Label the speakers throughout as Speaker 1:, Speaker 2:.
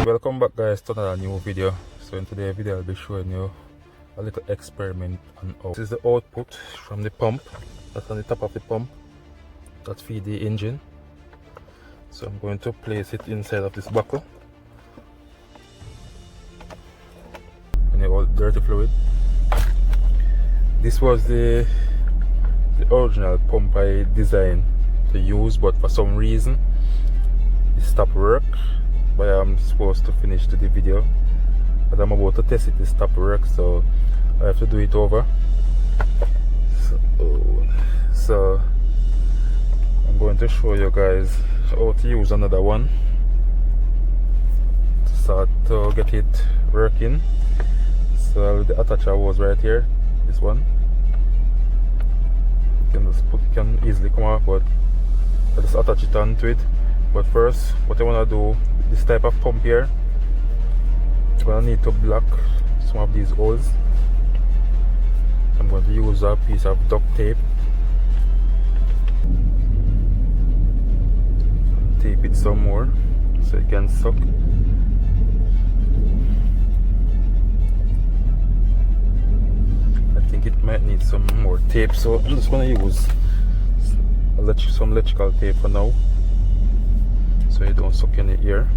Speaker 1: Welcome back guys to another new video. So in today's video I'll be showing you a little experiment on how. This is the output from the pump that's on the top of the pump that feeds the engine. So I'm going to place it inside of this buckle and the old dirty fluid. This was the original pump I designed to use, but for some reason it stopped work. But I'm supposed to finish the video, but I'm about to test it stop work, so I have to do it over. So I'm going to show you guys how to use another one to start to get it working. So the attacher was right here, this one. You can easily come off, but I just attach it onto it. But first, what I want to do, this type of pump here, I'm going to need to block some of these holes. I'm going to use a piece of duct tape. Tape it some more so it can suck. I think it might need some more tape, so I'm just going to use some electrical tape for now, so you don't suck any air.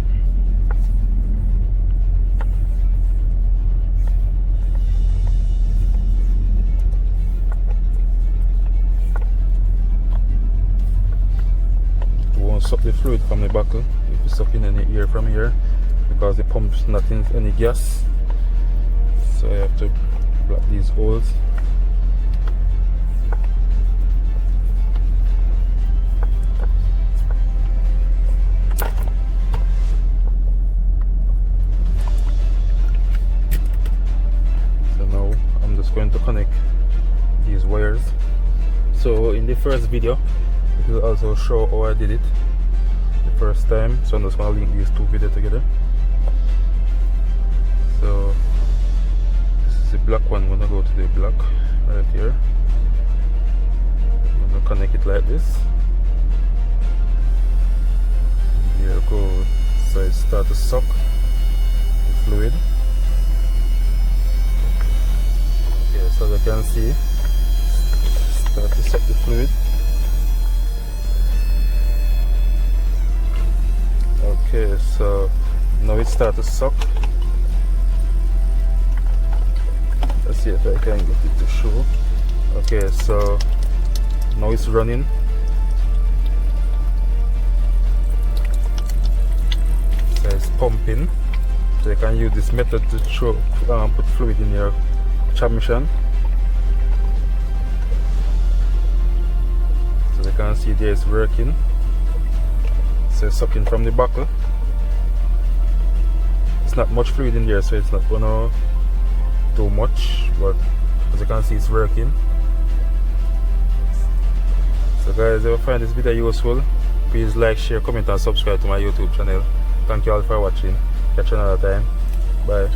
Speaker 1: You won't suck the fluid from the buckle if you suck in any air from here, because the pump's not in any gas. So I have to block these holes. Going to connect these wires. So in the first video it will also show how I did it the first time, so I'm just going to link these two videos together. So this is the black one. I'm going to go to the black right here. I'm going to connect it like this. Here it goes. So it starts to suck the fluid. So as you can see, start to suck the fluid. Okay, so now it starts to suck. Let's see if I can get it to show. Okay, so now it's running. So it's pumping. So you can use this method to put fluid in your transmission. So you can see there it's working. So it's sucking from the buckle. It's not much fluid in there, so it's not gonna do much, but as you can see it's working. So guys, if you find this video useful, please like, share, comment and subscribe to my YouTube channel. Thank you all for watching. Catch you another time. Bye.